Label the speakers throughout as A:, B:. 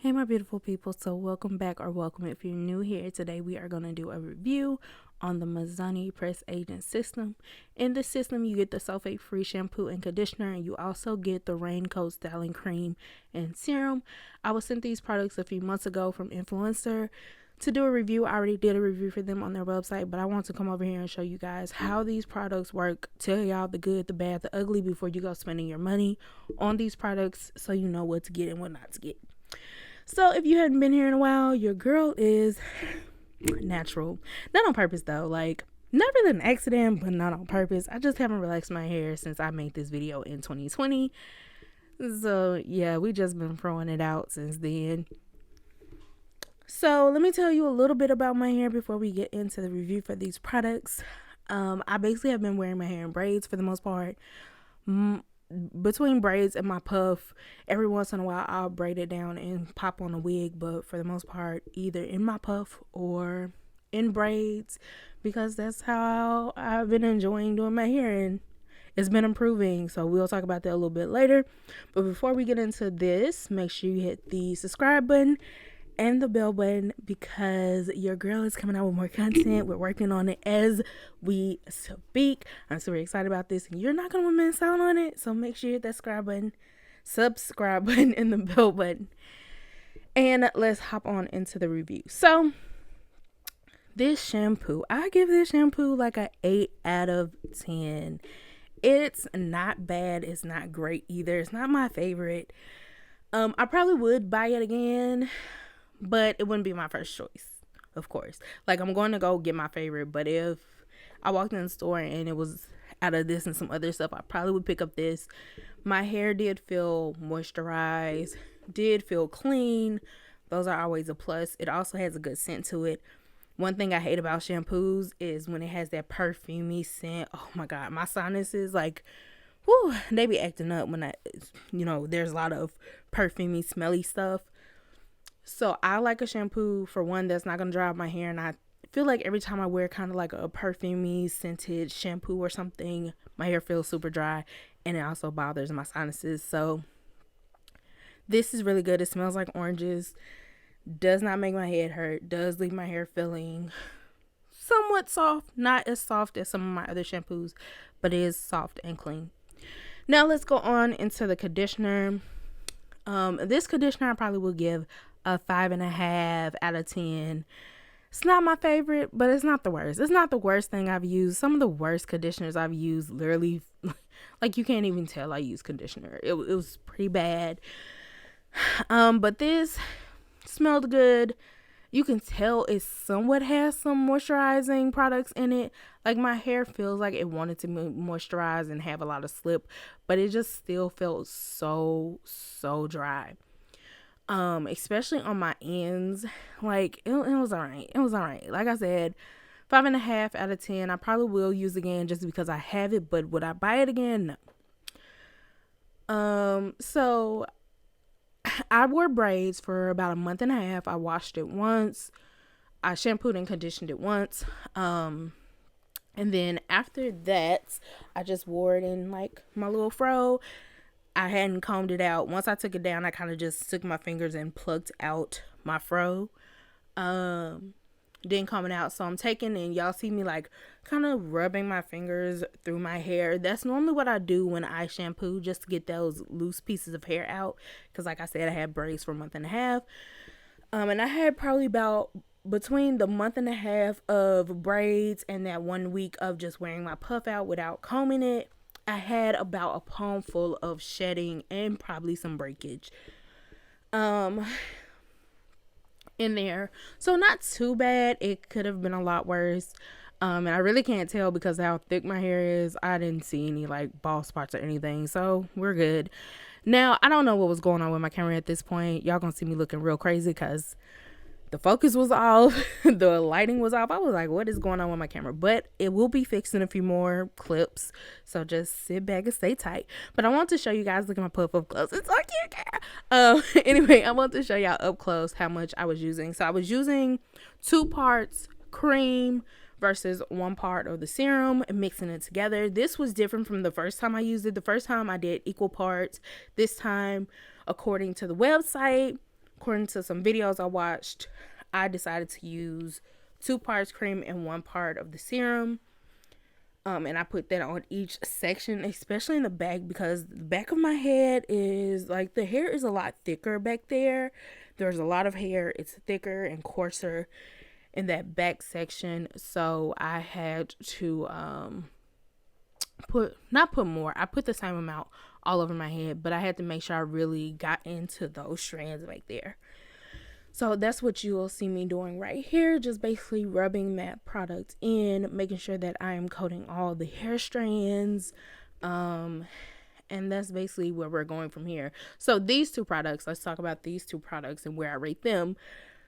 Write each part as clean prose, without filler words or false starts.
A: Hey my beautiful people, so welcome back or welcome if you're new here. Today we are going to do a review on the Mizani Press Agent System. In this system you get the sulfate free shampoo and conditioner, and you also get the raincoat styling cream and serum. I was sent these products a few months ago from Influencer to do a review. I already did a review for them on their website, but I want to come over here and show you guys how these products work, tell y'all the good, the bad, the ugly before you go spending your money on these products so you know what to get and what not to get. So if you hadn't been here in a while, your girl is natural. Not on purpose though, like not really an accident, but not on purpose. I just haven't relaxed my hair since I made this video in 2020. So yeah, we just been throwing it out since then. So let me tell you a little bit about my hair before we get into the review for these products. I basically have been wearing my hair in braids for the most part. Between braids and my puff, every once in a while I'll braid it down and pop on a wig, but for the most part either in my puff or in braids, because that's how I've been enjoying doing my hair and it's been improving. So we'll talk about that a little bit later, but before we get into this, make sure you hit the subscribe button and the bell button, because your girl is coming out with more content. We're working on it as we speak. I'm super excited about this, and you're not gonna miss out on it. So make sure you hit that subscribe button and the bell button. And let's hop on into the review. So this shampoo, I give this shampoo like a 8 out of 10. It's not bad, it's not great either. It's not my favorite. I probably would buy it again, but it wouldn't be my first choice, of course. Like, I'm going to go get my favorite, but if I walked in the store and it was out of this and some other stuff, I probably would pick up this. My hair did feel moisturized, did feel clean. Those are always a plus. It also has a good scent to it. One thing I hate about shampoos is when it has that perfumey scent. Oh my God, my sinuses, like, whew, they be acting up when there's a lot of perfumey, smelly stuff. So I like a shampoo, for one, that's not going to dry out my hair. And I feel like every time I wear kind of like a perfumey scented shampoo or something, my hair feels super dry, and it also bothers my sinuses. So this is really good. It smells like oranges, does not make my head hurt, does leave my hair feeling somewhat soft, not as soft as some of my other shampoos, but it is soft and clean. Now let's go on into the conditioner. This conditioner I probably will give a 5.5 out of 10. It's not my favorite, but it's not the worst. It's not the worst thing I've used. Some of the worst conditioners I've used, literally, like, you can't even tell I use conditioner. It was pretty bad. But this smelled good. You can tell it somewhat has some moisturizing products in it. Like, my hair feels like it wanted to moisturize and have a lot of slip, but it just still felt so dry. Especially on my ends. Like, it was alright. It was alright. Like I said, 5.5 out of 10. I probably will use again just because I have it, but would I buy it again? No. So I wore braids for about a month and a half. I washed it once. I shampooed and conditioned it once. And then after that, I just wore it in like my little fro. I hadn't combed it out. Once I took it down, I kind of just took my fingers and plucked out my fro. Didn't comb it out. So I'm taking, and y'all see me like kind of rubbing my fingers through my hair. That's normally what I do when I shampoo, just to get those loose pieces of hair out. Because like I said, I had braids for a month and a half. And I had probably about between the month and a half of braids and that 1 week of just wearing my puff out without combing it, I had about a palm full of shedding and probably some breakage in there. So not too bad. It could have been a lot worse. And I really can't tell because of how thick my hair is. I didn't see any like bald spots or anything, so we're good. Now, I don't know what was going on with my camera at this point. Y'all gonna see me looking real crazy because the focus was off, the lighting was off. I was like, what is going on with my camera? But it will be fixed in a few more clips, so just sit back and stay tight. But I want to show you guys, look at my puff up close. It's so cute. Anyway, I want to show y'all up close how much I was using. So I was using 2 parts cream versus 1 part of the serum and mixing it together. This was different from the first time I used it. The first time I did equal parts. This time, according to the website, according to some videos I watched, I decided to use 2 parts cream and 1 part of the serum. And I put that on each section, especially in the back, because the back of my head is like, the hair is a lot thicker back there. There's a lot of hair. It's thicker and coarser in that back section. So I had to not put more. I put the same amount all over my head, but I had to make sure I really got into those strands back there. So that's what you will see me doing right here. Just basically rubbing that product in, making sure that I am coating all the hair strands. And that's basically where we're going from here. So these 2 products, let's talk about these 2 products and where I rate them.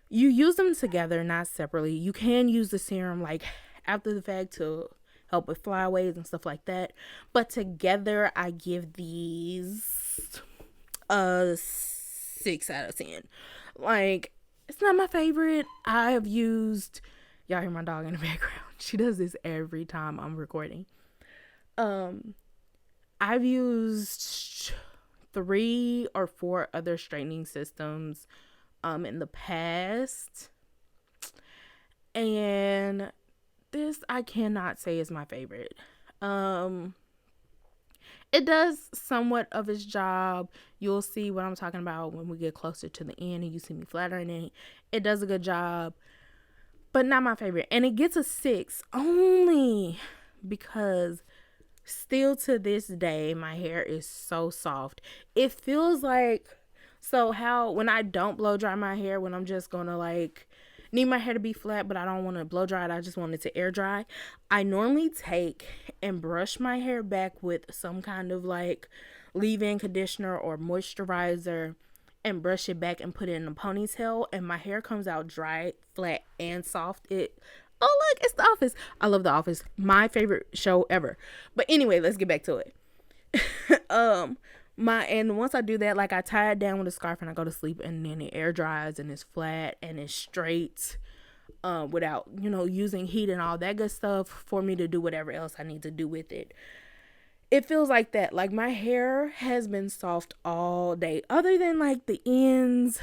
A: You use them together, not separately. You can use the serum like after the fact to help with flyaways and stuff like that. But together, I give these a 6 out of 10. Like, it's not my favorite. I have used, y'all hear my dog in the background. She does this every time I'm recording. I've used 3 or 4 other straightening systems in the past. And this I cannot say is my favorite. It does somewhat of its job. You'll see what I'm talking about when we get closer to the end and you see me flattering it. It does a good job, but not my favorite. And it gets a 6 only because still to this day, my hair is so soft. It feels like, so how when I don't blow dry my hair, when I'm just gonna like need my hair to be flat, but I don't want to blow dry it, I just want it to air dry, I normally take and brush my hair back with some kind of like leave-in conditioner or moisturizer and brush it back and put it in a ponytail, and my hair comes out dry, flat, and soft. Oh look, it's The Office. I love The Office, my favorite show ever. But anyway, let's get back to it. And once I do that, like I tie it down with a scarf and I go to sleep, and then it air dries and it's flat and it's straight, without, using heat and all that good stuff for me to do whatever else I need to do with it. It feels like that. Like my hair has been soft all day, other than like the ends.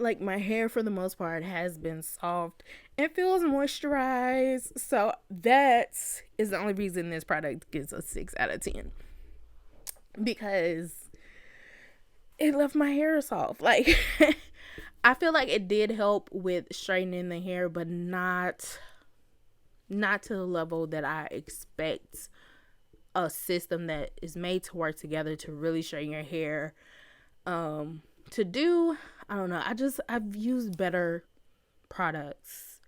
A: Like my hair for the most part has been soft. It feels moisturized. So that is the only reason this product gets a 6 out of 10. Because it left my hair soft. Like I feel like it did help with straightening the hair, but not to the level that I expect a system that is made to work together to really straighten your hair to do. I don't know. I've used better products.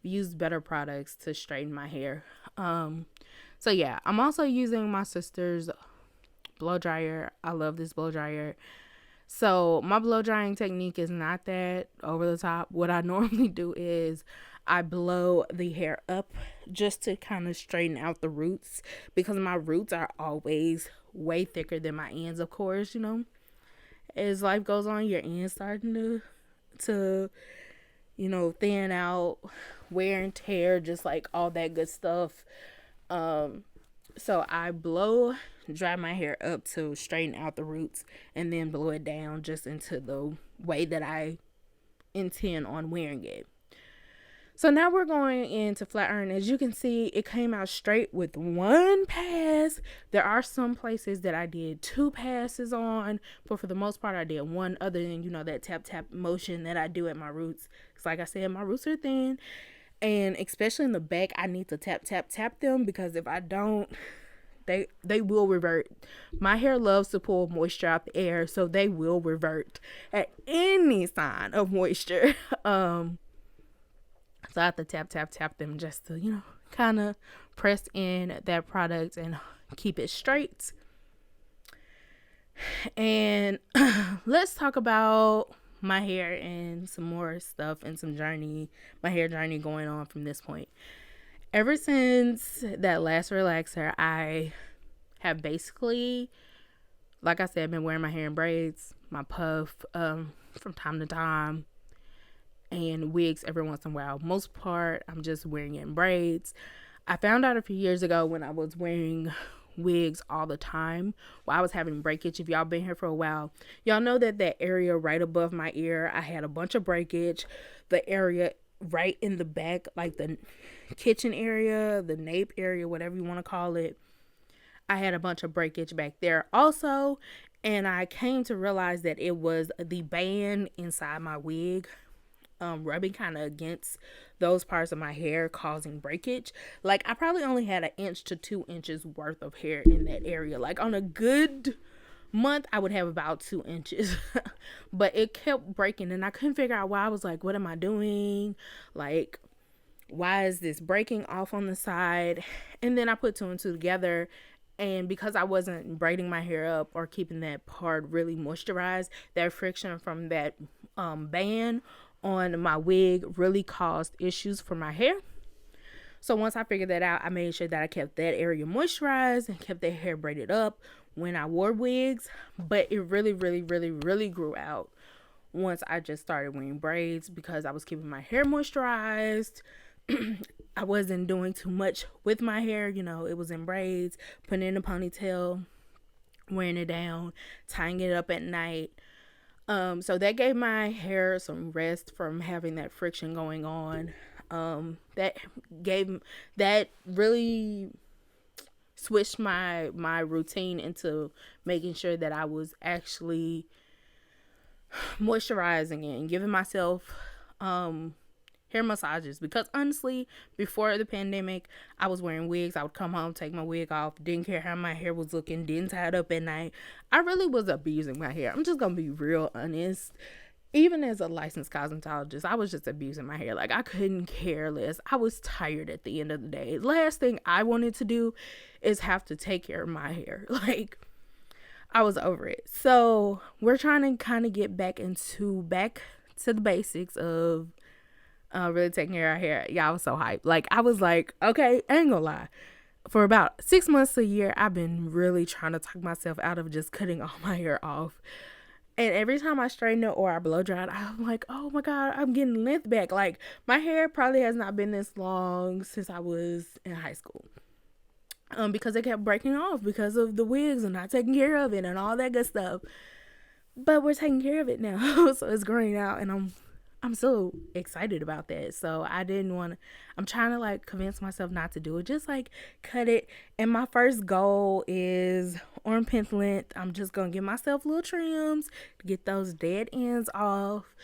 A: To straighten my hair. So yeah, I'm also using my sister's blow dryer. I love this blow dryer. So my blow drying technique is not that over the top. What I normally do is I blow the hair up just to kind of straighten out the roots, because my roots are always way thicker than my ends, of course, As life goes on, your ends starting to thin out, wear and tear, just like all that good stuff. So I blow dry my hair up to straighten out the roots, and then blow it down just into the way that I intend on wearing it. So now we're going into flat iron. As you can see, it came out straight with 1 pass. There are some places that I did 2 passes on, but for the most part I did 1, other than that tap motion that I do at my roots. Because like I said, my roots are thin, and especially in the back, I need to tap them, because if I don't, they will revert. My hair loves to pull moisture out the air, so they will revert at any sign of moisture. So I have to tap them just to, kind of press in that product and keep it straight. And let's talk about my hair and some more stuff and my hair journey going on from this point. Ever since that last relaxer, I have basically, like I said, been wearing my hair in braids, my puff from time to time, and wigs every once in a while. Most part, I'm just wearing it in braids. I found out a few years ago when I was wearing wigs all the time. Well, I was having breakage. If y'all been here for a while, y'all know that that area right above my ear, I had a bunch of breakage. The area right in the back, like the kitchen area, the nape area, whatever you want to call it, I had a bunch of breakage back there also. And I came to realize that it was the band inside my wig rubbing kind of against those parts of my hair, causing breakage. Like, I probably only had 1 to 2 inches worth of hair in that area. Like, on a good month, I would have about 2 inches. But it kept breaking, and I couldn't figure out why. I was like, what am I doing? Like, why is this breaking off on the side? And then I put 2 and 2 together, and because I wasn't braiding my hair up or keeping that part really moisturized, that friction from that band on my wig really caused issues for my hair. So once I figured that out, I made sure that I kept that area moisturized and kept that hair braided up when I wore wigs. But it really, really, really, really grew out once I just started wearing braids, because I was keeping my hair moisturized. I wasn't doing too much with my hair. You know, it was in braids, putting it in a ponytail, wearing it down, tying it up at night. So that gave my hair some rest from having that friction going on. That really switched my routine into making sure that I was actually moisturizing and giving myself hair massages, because honestly, before the pandemic, I was wearing wigs. I would come home, take my wig off, didn't care how my hair was looking, didn't tie it up at night. I really was abusing my hair. I'm just gonna be real honest. Even as a licensed cosmetologist, I was just abusing my hair. Like, I couldn't care less. I was tired at the end of the day. Last thing I wanted to do is have to take care of my hair. Like, I was over it. So we're trying to kind of get back to the basics of really taking care of our hair. Y'all was so hyped. Like, I was like, okay, I ain't gonna lie. For about 6 months to a year, I've been really trying to talk myself out of just cutting all my hair off. And every time I straighten it or I blow dry it, I'm like, oh my God, I'm getting length back. Like, my hair probably has not been this long since I was in high school. Because it kept breaking off because of the wigs and not taking care of it and all that good stuff. But we're taking care of it now. So it's growing out, and I'm so excited about that. So I'm trying to like convince myself not to do it. Just like cut it. And my first goal is armpit length. I'm just going to give myself little trims to get those dead ends off,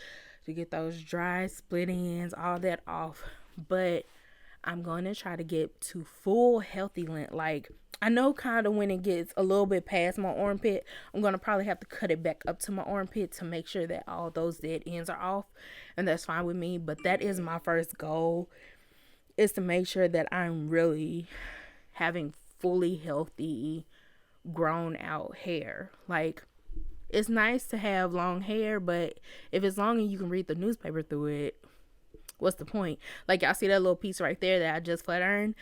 A: to get those dry split ends, all that off. But I'm going to try to get to full healthy length. Like, I know kind of when it gets a little bit past my armpit, I'm going to probably have to cut it back up to my armpit to make sure that all those dead ends are off. And that's fine with me. But that is my first goal, is to make sure that I'm really having fully healthy, grown out hair. Like, it's nice to have long hair, but if it's long and you can read the newspaper through it, what's the point? Like, y'all see that little piece right there that I just flat ironed?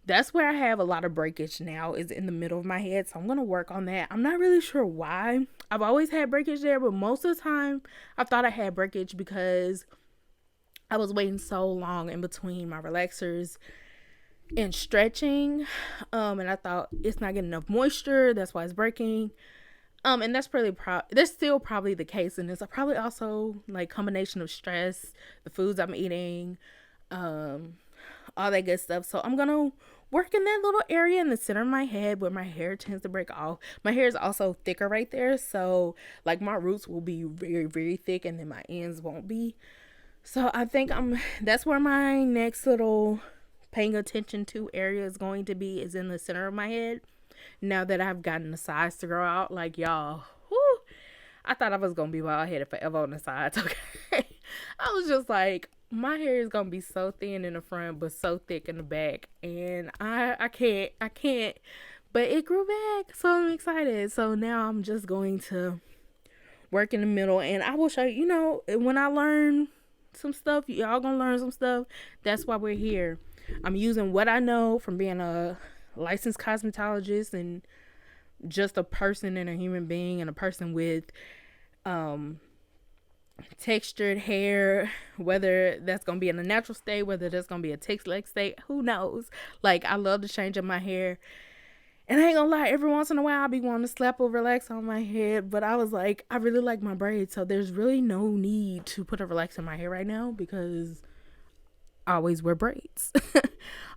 A: That's where I have a lot of breakage now, is in the middle of my head. So I'm going to work on that. I'm not really sure why. I've always had breakage there, but most of the time I thought I had breakage because I was waiting so long in between my relaxers and stretching. And I thought it's not getting enough moisture. That's why it's breaking. And that's still probably the case. And it's probably also like combination of stress, the foods I'm eating, all that good stuff. So I'm gonna work in that little area in the center of my head where my hair tends to break off. My hair is also thicker right there, so like my roots will be very, very thick, and then my ends won't be. So I think that's where my next little paying attention to area is going to be, is in the center of my head. Now that I've gotten the sides to grow out, like, y'all, whoo, I thought I was gonna be bald headed forever on the sides. Okay, I was just like, my hair is gonna be so thin in the front but so thick in the back, and I can't, but it grew back, so I'm excited. So now I'm just going to work in the middle, and I will show you, when I learn some stuff, y'all gonna learn some stuff. That's why we're here. I'm using what I know from being a licensed cosmetologist and just a person and a human being and a person with textured hair, whether that's gonna be in a natural state, whether that's gonna be a textured state, who knows. Like, I love to change up my hair, And I ain't gonna lie, every once in a while I be wanting to slap a relax on my head, but I was like, I really like my braids, so there's really no need to put a relax in my hair right now because I always wear braids.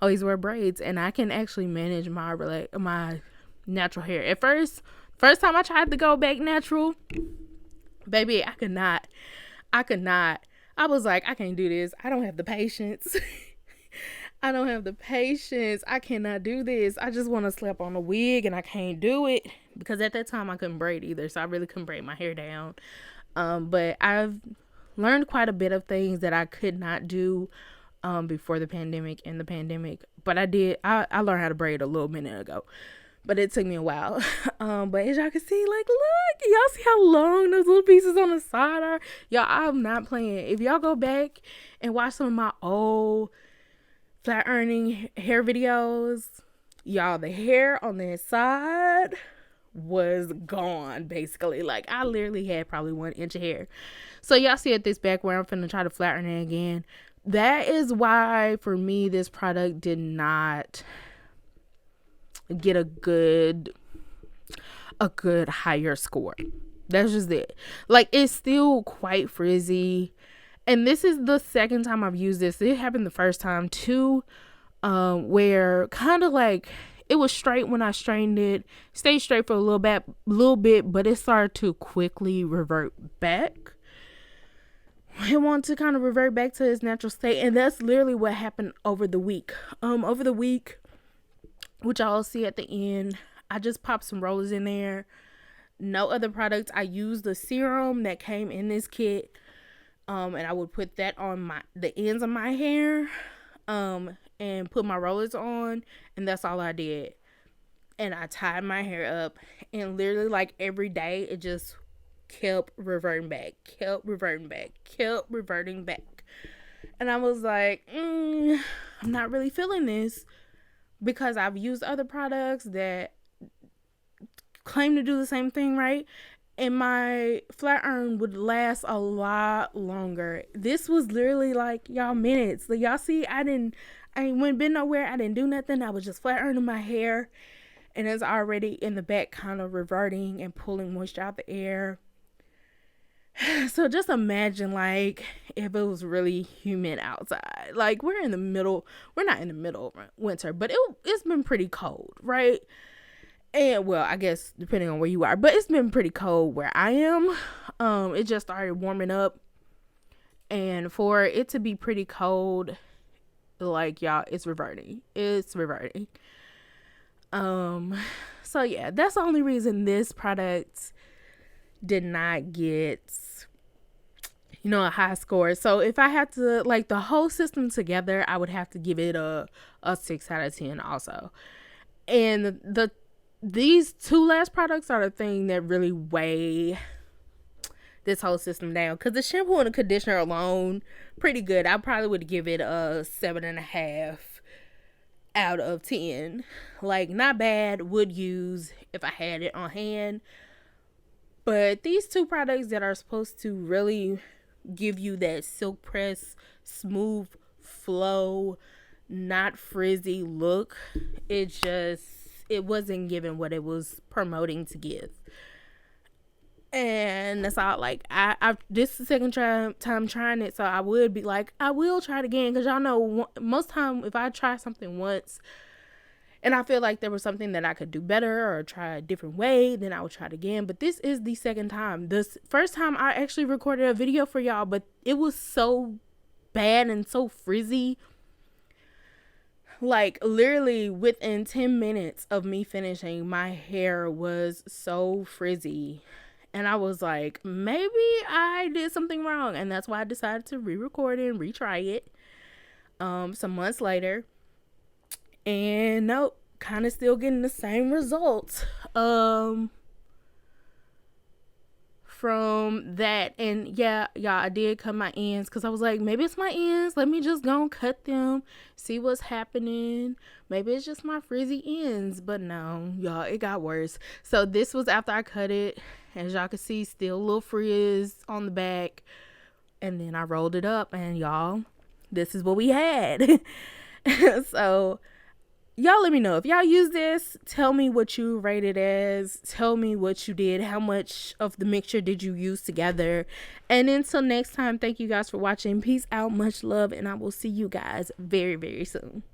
A: Always wear braids, and I can actually manage my natural hair. At first time I tried to go back natural, baby, I could not. I was like, I can't do this. I don't have the patience. I don't have the patience. I cannot do this. I just want to slap on a wig and I can't do it because at that time I couldn't braid either. So I really couldn't braid my hair down. But I've learned quite a bit of things that I could not do before the pandemic and the pandemic. But I did. I learned how to braid a little minute ago. But it took me a while. But as y'all can see, like, look, y'all see how long those little pieces on the side are? Y'all, I'm not playing. If y'all go back and watch some of my old flat ironing hair videos, y'all, the hair on the side was gone, basically. Like, I literally had probably 1 inch of hair. So y'all see at this back where I'm finna try to flat iron it again. That is why, for me, this product did not get a good higher score. That's just it. Like, it's still quite frizzy, and this is the second time I've used this. It happened the first time too, where kind of like it was straight when I straightened it, stayed straight for a little bit, but it started to quickly revert back. It wanted to kind of revert back to its natural state, and that's literally what happened over the week. Over the week, which y'all see at the end, I just popped some rollers in there. No other products. I used the serum that came in this kit, and I would put that on the ends of my hair, and put my rollers on, and that's all I did. And I tied my hair up, and literally like every day it just kept reverting back. And I was like, I'm not really feeling this, because I've used other products that claim to do the same thing, right? And my flat iron would last a lot longer. This was literally like, y'all, minutes. Like, y'all see, I ain't went been nowhere. I didn't do nothing. I was just flat ironing my hair, and it's already in the back kind of reverting and pulling moisture out the air. So just imagine, like, if it was really humid outside. Like, we're not in the middle of winter, but it's been pretty cold, right? And, well, I guess depending on where you are, but it's been pretty cold where I am. It just started warming up, and for it to be pretty cold, like, y'all, it's reverting. So yeah, that's the only reason this product did not get, a high score. So if I had to, like, the whole system together, I would have to give it a 6 out of 10 also. And these 2 last products are the thing that really weigh this whole system down, because the shampoo and the conditioner alone, pretty good. I probably would give it a 7.5 out of 10. Like, not bad, would use if I had it on hand. But these 2 products that are supposed to really give you that silk press, smooth flow, not frizzy look, it wasn't giving what it was promoting to give. And that's all. Like, I this is the second time trying it, so I would be like, I will try it again, because y'all know most time if I try something once and I feel like there was something that I could do better or try a different way, then I would try it again. But this is the second time. This first time I actually recorded a video for y'all, but it was so bad and so frizzy. Like, literally within 10 minutes of me finishing, my hair was so frizzy. And I was like, maybe I did something wrong. And that's why I decided to re-record it and retry it some months later. And nope, kind of still getting the same results from that. And yeah, y'all, I did cut my ends, because I was like, maybe it's my ends. Let me just go and cut them, see what's happening. Maybe it's just my frizzy ends. But no, y'all, it got worse. So this was after I cut it. As y'all can see, still a little frizz on the back. And then I rolled it up, and y'all, this is what we had. So y'all let me know if y'all use this. Tell me what you rate it as. Tell me what you did. How much of the mixture did you use together? And until next time, thank you guys for watching. Peace out, much love, and I will see you guys very, very soon.